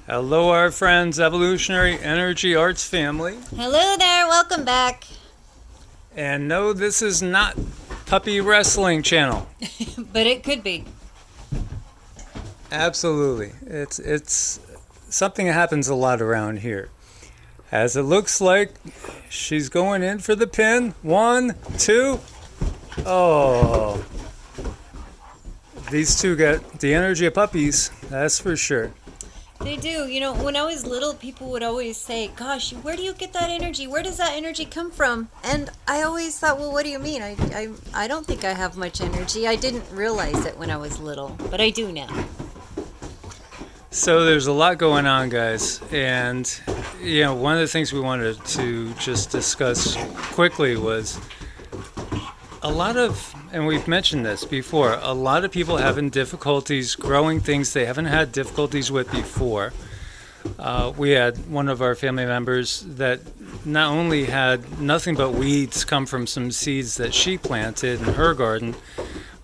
Hello, our friends, Evolutionary Energy Arts family. Hello there, welcome back. And no, this is not Puppy Wrestling Channel. But it could be. Absolutely. It's something that happens a lot around here. As it looks like she's going in for the pin. 1, 2. Oh. These two got the energy of puppies, that's for sure. They do. You know, when I was little, people would always say, gosh, where do you get that energy? Where does that energy come from? And I always thought, well, what do you mean? I don't think I have much energy. I didn't realize it when I was little, but I do now. So there's a lot going on, guys. And, one of the things we wanted to just discuss quickly was a lot of, and we've mentioned this before, a lot of people having difficulties growing things they haven't had difficulties with before. We had one of our family members that not only had nothing but weeds come from some seeds that she planted in her garden,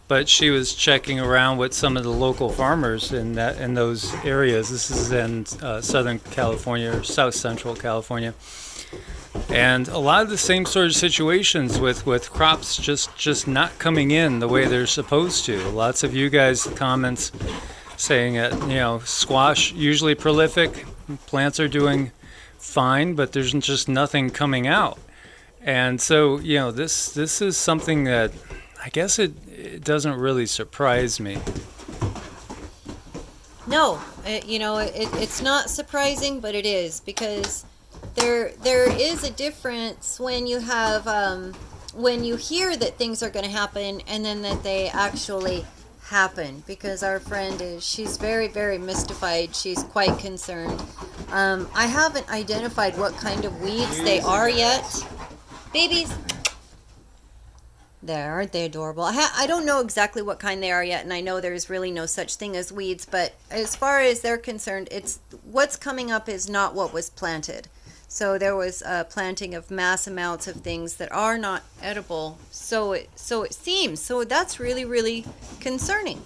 but she was checking around with some of the local farmers in those areas. This is in Southern California or South Central California. And a lot of the same sort of situations with crops just not coming in the way they're supposed to. Lots of you guys comments saying that, squash, usually prolific, plants are doing fine, but there's just nothing coming out. And so, this is something that I guess it doesn't really surprise me. No, it's not surprising, but it is, because there is a difference when you have when you hear that things are going to happen and then that they actually happen. Because our friend she's very, very mystified. She's quite concerned. I haven't identified what kind of weeds they are yet. Babies. There, aren't they adorable? I don't know exactly what kind they are yet, and I know there's really no such thing as weeds, but as far as they're concerned, it's what's coming up is not what was planted. So there was a planting of mass amounts of things that are not edible. So it seems. So that's really, really concerning.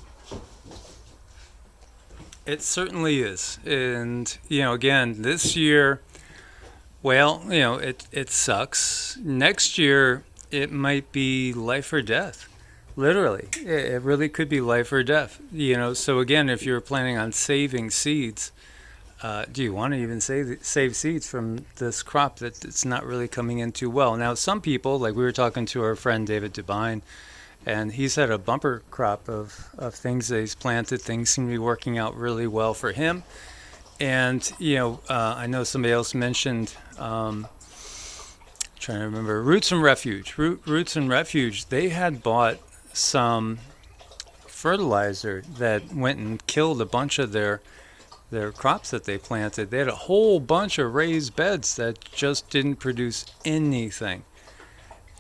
It certainly is. And, again, this year, well, it sucks. Next year, it might be life or death. Literally. It really could be life or death. So again, if you're planning on saving seeds, do you want to even save seeds from this crop that it's not really coming in too well? Now, some people, like we were talking to our friend David Devine, and he's had a bumper crop of things that he's planted. Things seem to be working out really well for him. And, I know somebody else mentioned, trying to remember, Roots and Refuge. Roots and Refuge, they had bought some fertilizer that went and killed a bunch of their crops that they planted. They had a whole bunch of raised beds that just didn't produce anything.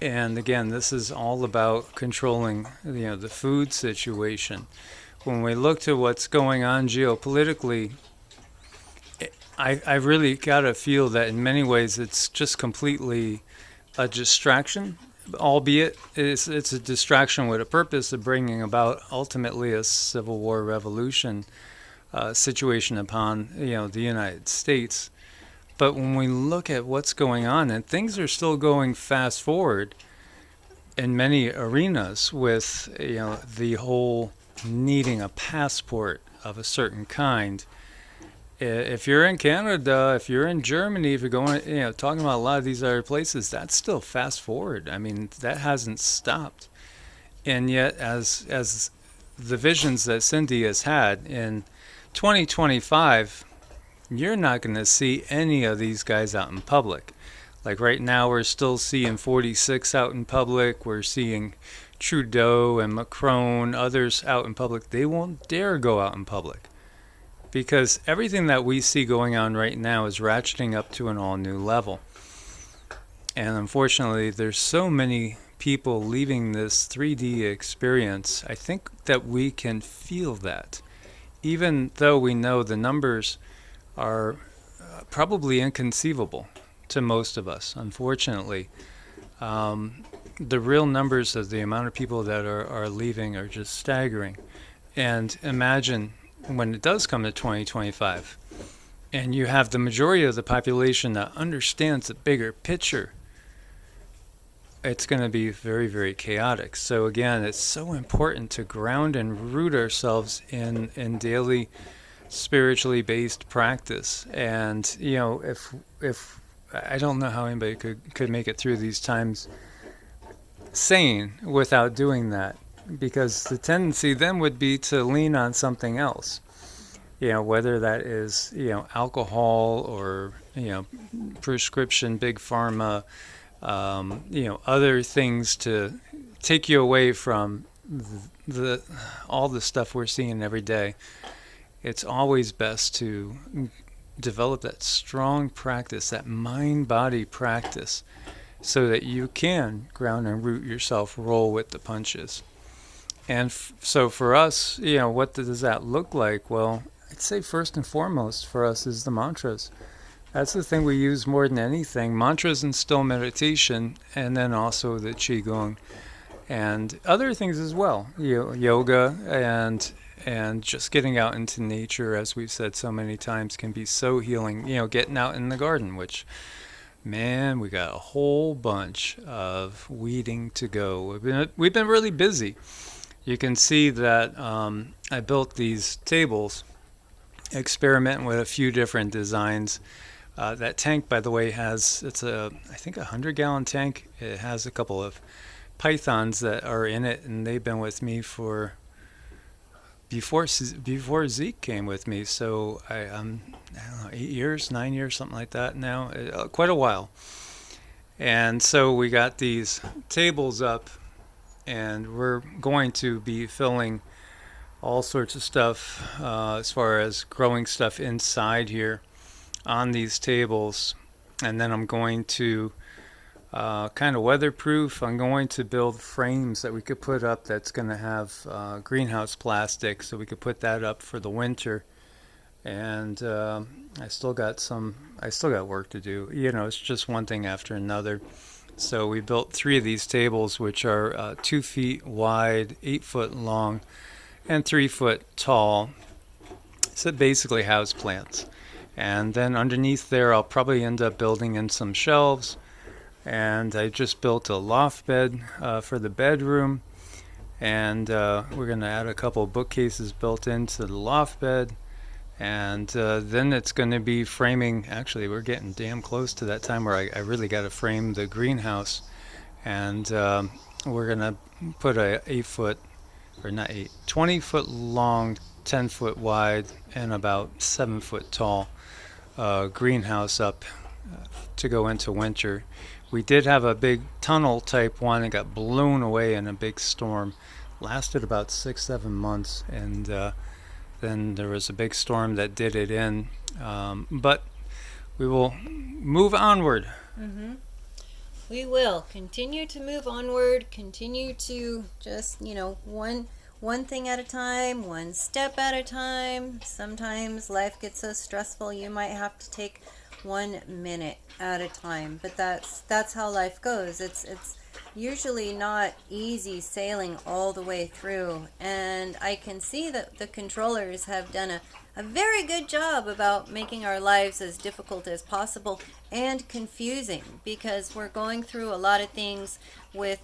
And again, this is all about controlling, the food situation. When we look to what's going on geopolitically, I really got to feel that in many ways it's just completely a distraction, albeit it's a distraction with a purpose of bringing about ultimately a civil war revolution situation upon the United States. But when we look at what's going on, and things are still going fast forward in many arenas with the whole needing a passport of a certain kind. If you're in Canada, if you're in Germany, if you're going, talking about a lot of these other places, that's still fast forward. I mean, that hasn't stopped. And yet, as the visions that Cindy has had in 2025, you're not going to see any of these guys out in public. Like right now, we're still seeing 46 out in public. We're seeing Trudeau and Macron, others out in public. They won't dare go out in public because everything that we see going on right now is ratcheting up to an all-new level. And unfortunately, there's so many people leaving this 3D experience. I think that we can feel that. Even though we know the numbers are probably inconceivable to most of us, unfortunately. The real numbers of the amount of people that are leaving are just staggering. And imagine when it does come to 2025, and you have the majority of the population that understands the bigger picture, it's going to be very, very chaotic. So again, it's so important to ground and root ourselves in daily spiritually based practice. And if I don't know how anybody could make it through these times sane without doing that, because the tendency then would be to lean on something else. Whether that is alcohol or prescription big pharma, other things to take you away from the all the stuff we're seeing every day. It's always best to develop that strong practice, that mind-body practice, so that you can ground and root yourself, roll with the punches. And so for us, what does that look like? Well, I'd say first and foremost for us is the mantras. That's the thing we use more than anything. Mantras and still meditation, and then also the Qigong and other things as well. Yoga and just getting out into nature, as we've said so many times, can be so healing. Getting out in the garden, which, man, we got a whole bunch of weeding to go. We've been really busy. You can see that I built these tables, experimenting with a few different designs. That tank, by the way, I think a 100-gallon tank. It has a couple of pythons that are in it, and they've been with me for before Zeke came with me. So I don't know, 8 years, 9 years, something like that now, quite a while. And so we got these tables up, and we're going to be filling all sorts of stuff as far as growing stuff inside here on these tables. And then I'm going to kind of weatherproof. I'm going to build frames that we could put up that's going to have greenhouse plastic, so we could put that up for the winter. And I still got work to do. It's just one thing after another. So we built 3 of these tables, which are 2 feet wide, 8 foot long, and 3 foot tall. So basically house plants. And then underneath there, I'll probably end up building in some shelves. And I just built a loft bed for the bedroom. And we're going to add a couple of bookcases built into the loft bed. And then it's going to be framing. Actually, we're getting damn close to that time where I really got to frame the greenhouse. And we're going to put a 20 foot long, 10 foot wide, and about 7 foot tall greenhouse up to go into winter. We did have a big tunnel type one that got blown away in a big storm. Lasted about 6-7 months, and then there was a big storm that did it in. But we will move onward. Mm-hmm. We will continue to move onward, continue to just, one thing at a time, one step at a time. Sometimes life gets so stressful you might have to take 1 minute at a time, but that's how life goes. It's usually not easy sailing all the way through, and I can see that the controllers have done a very good job about making our lives as difficult as possible and confusing, because we're going through a lot of things with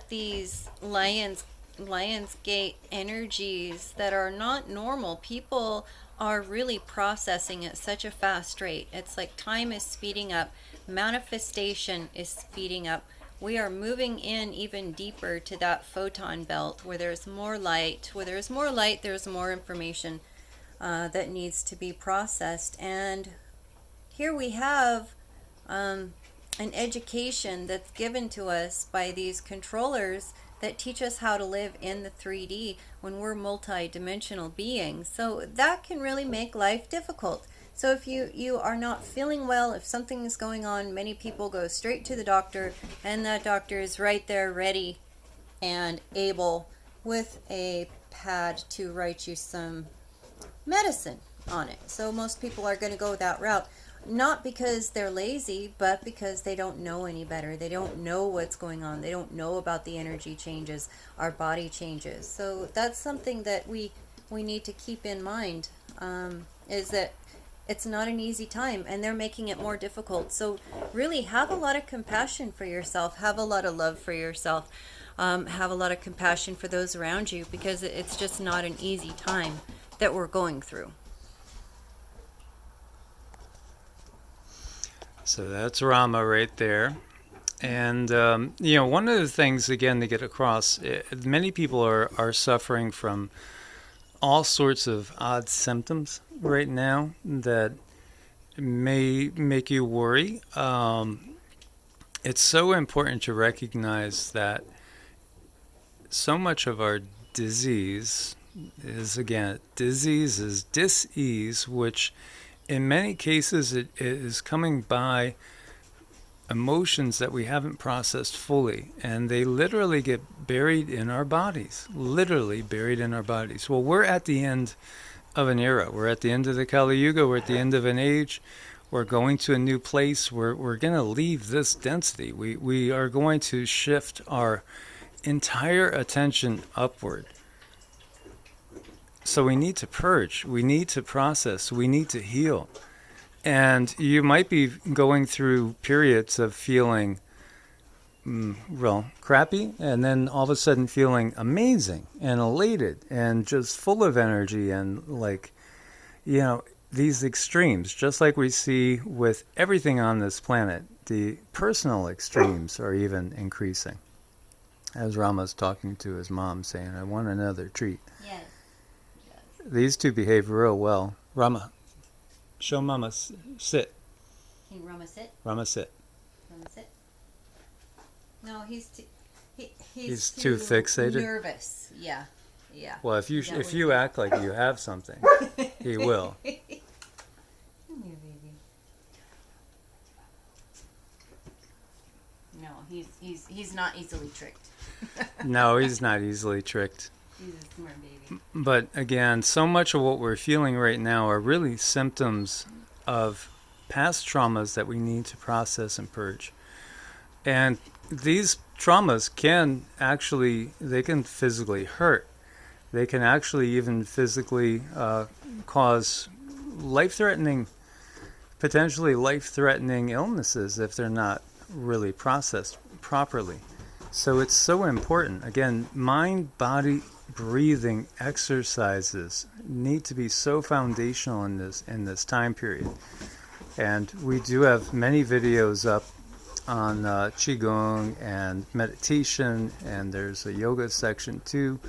these Lionsgate energies that are not normal. People are really processing at such a fast rate. It's like time is speeding up, manifestation is speeding up. We are moving in even deeper to that photon belt where there's more light. Where there's more light, there's more information that needs to be processed. And here we have an education that's given to us by these controllers that teach us how to live in the 3D when we're multi-dimensional beings. So that can really make life difficult. So if you are not feeling well, if something is going on, many people go straight to the doctor, and that doctor is right there ready and able with a pad to write you some medicine on it. So most people are going to go that route. Not because they're lazy, but because they don't know any better. They don't know what's going on. They don't know about the energy changes, our body changes. So that's something that we need to keep in mind, is that it's not an easy time, and they're making it more difficult. So really have a lot of compassion for yourself, have a lot of love for yourself, have a lot of compassion for those around you, because it's just not an easy time that we're going through. So that's Rama right there. And, one of the things, again, to get across, many people are suffering from all sorts of odd symptoms right now that may make you worry. It's so important to recognize that so much of our disease is, again, disease is dis-ease, which in many cases it is coming by emotions that we haven't processed fully, and they literally get buried in our bodies, literally buried in our bodies. Well, we're at the end of an era. We're at the end of the Kali Yuga. We're at the end of an age. We're going to a new place. We're going to leave this density. We are going to shift our entire attention upward. So we need to purge. We need to process. We need to heal. And you might be going through periods of feeling real crappy, and then all of a sudden feeling amazing and elated and just full of energy, and these extremes, just like we see with everything on this planet, the personal extremes are even increasing. As Rama's talking to his mom saying, I want another treat. Yes. These two behave real well. Rama, show Mama sit. Can Rama sit? Rama sit. Rama sit. No, he's too fixated. Nervous. Yeah. Well, if you act like you have something, he will. Come here, baby. No, he's not easily tricked. No, he's not easily tricked. He's a smart baby. But again, so much of what we're feeling right now are really symptoms of past traumas that we need to process and purge. And these traumas can physically hurt. They can actually even physically cause potentially life-threatening illnesses if they're not really processed properly. So it's so important. Again, mind, body, breathing exercises need to be so foundational in this time period. And we do have many videos up on Qigong and meditation, and there's a yoga section too.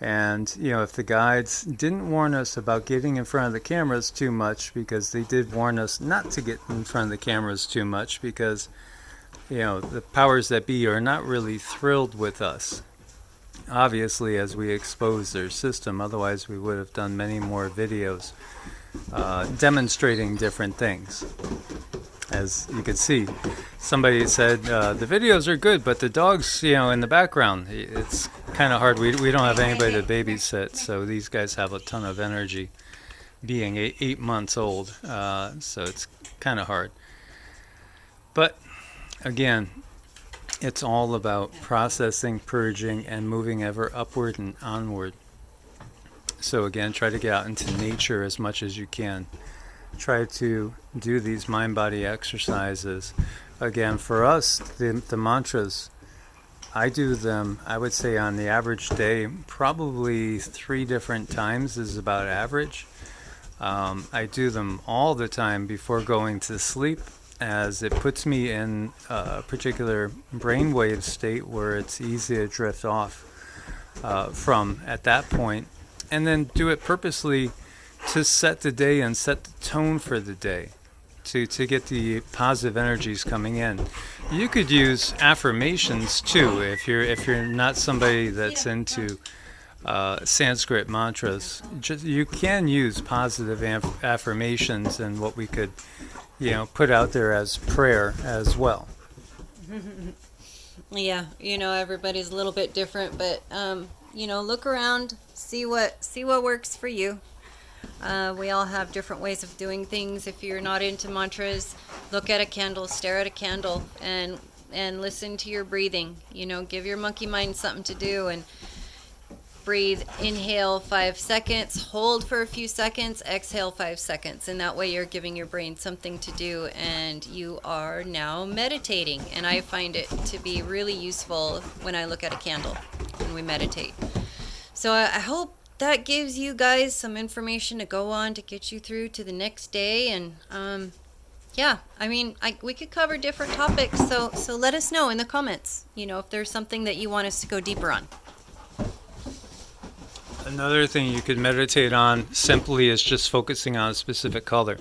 And if the guides didn't warn us about getting in front of the cameras too much, because they did warn us not to get in front of the cameras too much, because the powers that be are not really thrilled with us, obviously, as we expose their system. Otherwise we would have done many more videos demonstrating different things. As you can see, somebody said the videos are good, but the dogs, in the background, it's kind of hard. We don't have anybody to babysit, so these guys have a ton of energy, being 8 months old, so it's kind of hard. But again, it's all about processing, purging, and moving ever upward and onward. So again, try to get out into nature as much as you can. Try to do these mind-body exercises. Again, for us, the mantras, I do them, I would say on the average day, probably 3 different times is about average. I do them all the time before going to sleep, as it puts me in a particular brainwave state where it's easy to drift off from at that point. And then do it purposely to set the day and set the tone for the day, to get the positive energies coming in. You could use affirmations too if you're not somebody that's into Sanskrit mantras. You can use positive affirmations and what we could put out there as prayer as well. Yeah, everybody's a little bit different, but look around, see what works for you. We all have different ways of doing things. If you're not into mantras, look at a candle, stare at a candle, and listen to your breathing. Give your monkey mind something to do, breathe, inhale 5 seconds, hold for a few seconds, exhale 5 seconds. And that way you're giving your brain something to do, and you are now meditating. And I find it to be really useful when I look at a candle and we meditate. So I hope that gives you guys some information to go on to get you through to the next day. And yeah, I mean, we could cover different topics, so let us know in the comments, if there's something that you want us to go deeper on. Another thing you could meditate on simply is just focusing on a specific color.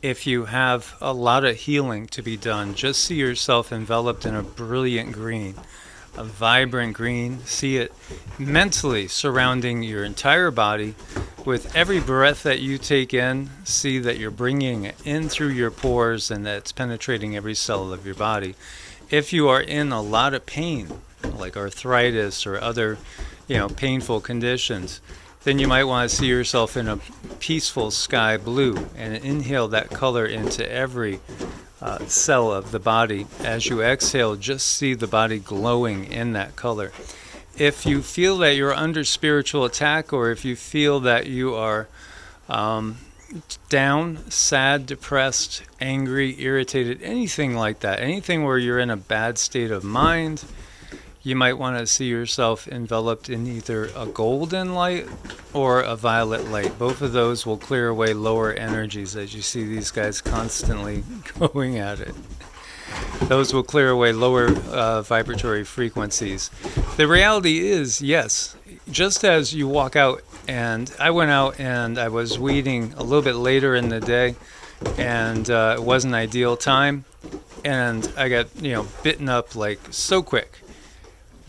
If you have a lot of healing to be done, just see yourself enveloped in a brilliant green, a vibrant green. See it mentally surrounding your entire body. With every breath that you take in, see that you're bringing it in through your pores and that it's penetrating every cell of your body. If you are in a lot of pain, like arthritis or other, painful conditions, then you might want to see yourself in a peaceful sky blue and inhale that color into every cell of the body. As you exhale, just see the body glowing in that color. If you feel that you're under spiritual attack, or if you feel that you are down, sad, depressed, angry, irritated, anything like that, anything where you're in a bad state of mind, you might want to see yourself enveloped in either a golden light or a violet light. Both of those will clear away lower energies, as you see these guys constantly going at it. Those will clear away lower vibratory frequencies. The reality is, yes, just as you walk out, and I went out and I was weeding a little bit later in the day, and it wasn't ideal time, and I got bitten up like so quick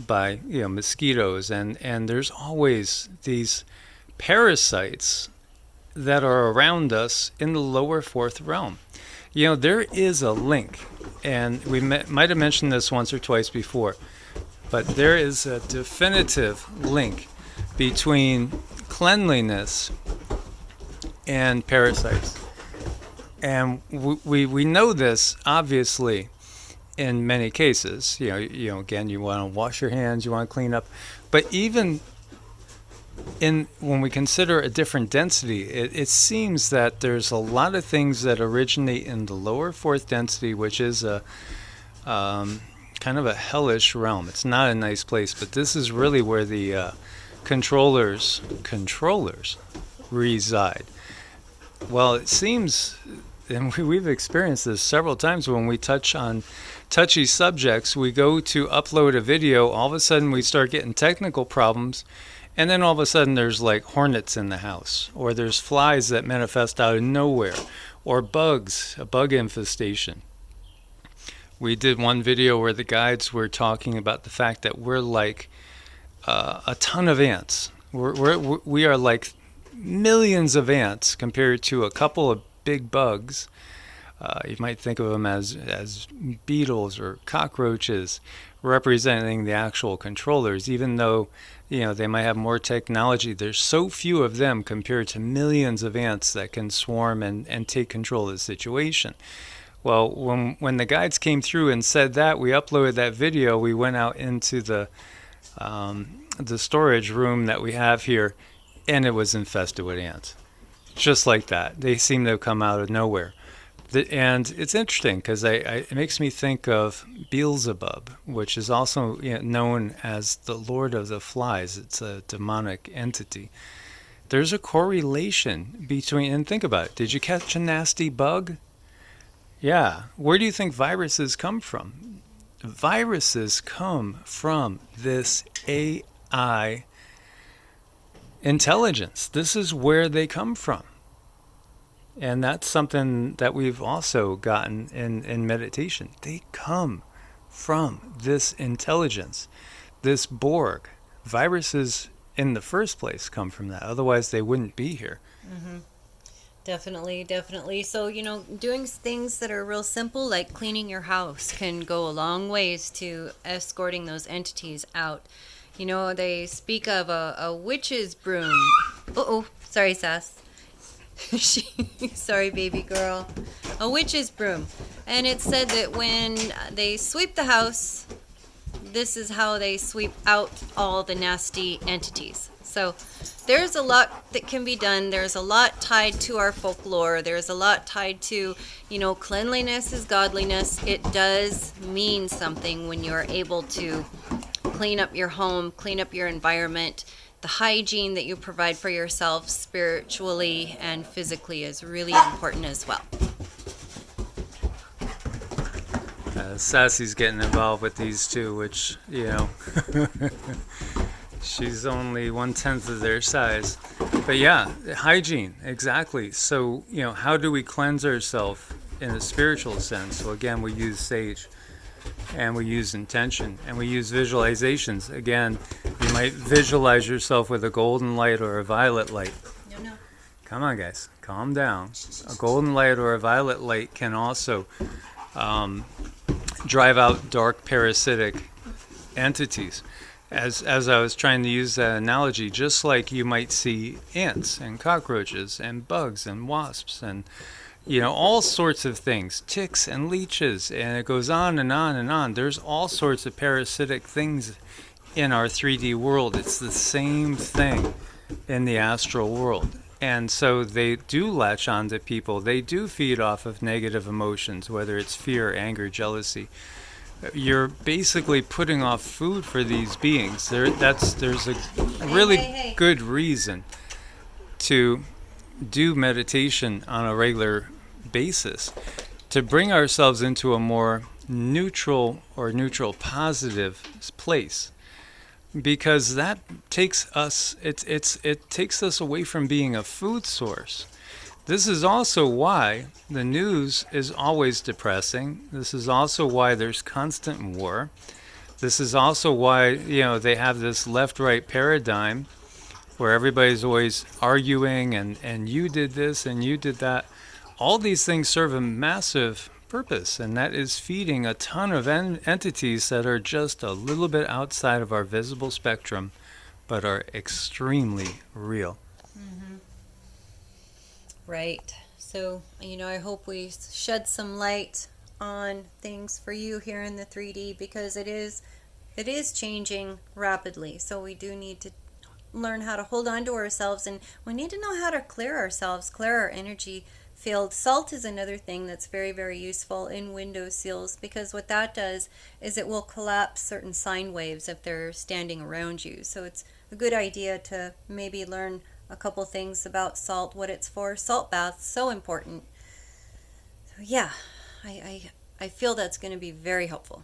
by mosquitoes, and there's always these parasites that are around us in the lower fourth realm. There is a link, and we might have mentioned this once or twice before, but there is a definitive link between cleanliness and parasites. And we know this, obviously, in many cases. Again, you want to wash your hands, you want to clean up. But even when we consider a different density, it seems that there's a lot of things that originate in the lower fourth density, which is a kind of a hellish realm. It's not a nice place, but this is really where the controllers reside. Well, it seems, and we've experienced this several times when we touch on touchy subjects, we go to upload a video, all of a sudden we start getting technical problems, and then all of a sudden there's like hornets in the house, or there's flies that manifest out of nowhere, or bugs, a bug infestation. We did one video where the guides were talking about the fact that we're like a ton of ants. We are like millions of ants compared to a couple of big bugs. You might think of them as beetles or cockroaches, representing the actual controllers. Even though they might have more technology, there's so few of them compared to millions of ants that can swarm and take control of the situation. Well, when the guides came through and said that, we uploaded that video. We went out into the storage room that we have here, and it was infested with ants. Just like that. They seem to have come out of nowhere. And it's interesting because it makes me think of Beelzebub, which is also known as the Lord of the Flies. It's a demonic entity. There's a correlation between, and think about it, did you catch a nasty bug? Yeah. Where do you think viruses come from? Viruses come from this AI intelligence. This is where they come from. And that's something that we've also gotten in meditation. They come from this intelligence, this Borg. Viruses in the first place come from that. Otherwise, they wouldn't be here. Mm-hmm. Definitely. So, doing things that are real simple, like cleaning your house, can go a long ways to escorting those entities out. They speak of a witch's broom. Uh-oh, sorry, Sass. Sorry, baby girl. A witch's broom. And it said that when they sweep the house, this is how they sweep out all the nasty entities. So there's a lot that can be done. There's a lot tied to our folklore. There's a lot tied to, cleanliness is godliness. It does mean something when you're able to clean up your home, clean up your environment. The hygiene that you provide for yourself spiritually and physically is really important as well. Sassy's getting involved with these too, which, she's only 1/10 of their size. But yeah, hygiene, exactly. So, how do we cleanse ourselves in a spiritual sense? Well, again, we use sage, and we use intention, and we use visualizations. Again, you might visualize yourself with a golden light or a violet light. No. Come on, guys, calm down. A golden light or a violet light can also drive out dark parasitic entities. As I was trying to use that analogy, just like you might see ants and cockroaches and bugs and wasps and all sorts of things, ticks and leeches, and it goes on and on and on. There's all sorts of parasitic things in our 3D world. It's the same thing in the astral world. And so they do latch on to people. They do feed off of negative emotions, whether it's fear, anger, jealousy. You're basically putting off food for these beings. There's a really good reason to do meditation on a regular basis, to bring ourselves into a more neutral or neutral positive place, because that takes us it takes us away from being a food source. This is also why the news is always depressing. This is also why there's constant war. This is also why they have this left-right paradigm where everybody's always arguing and you did this and you did that. All these things serve a massive purpose, and that is feeding a ton of entities that are just a little bit outside of our visible spectrum, but are extremely real. Mm-hmm. Right. So, I hope we shed some light on things for you here in the 3D, because it is changing rapidly. So we do need to learn how to hold on to ourselves, and we need to know how to clear ourselves, clear our energy field. Salt is another thing that's very, very useful in window seals, because what that does is it will collapse certain sine waves if they're standing around you. So it's a good idea to maybe learn a couple things about salt, what it's for. Salt baths, so important. So yeah, I feel that's going to be very helpful.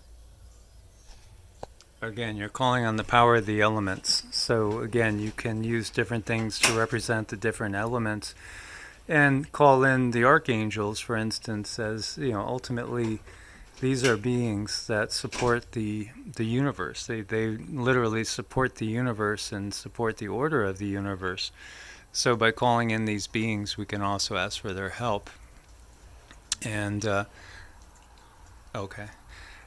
Again, you're calling on the power of the elements. So again, you can use different things to represent the different elements, and call in the archangels, for instance, as ultimately these are beings that support the universe. They literally support the universe and support the order of the universe. So by calling in these beings, we can also ask for their help. And okay.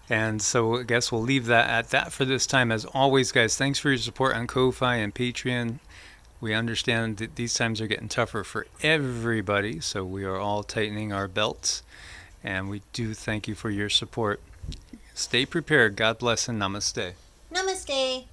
And so I guess we'll leave that at that for this time. As always, guys, thanks for your support on Ko-Fi and Patreon. We understand that these times are getting tougher for everybody, so we are all tightening our belts. And we do thank you for your support. Stay prepared. God bless and namaste. Namaste.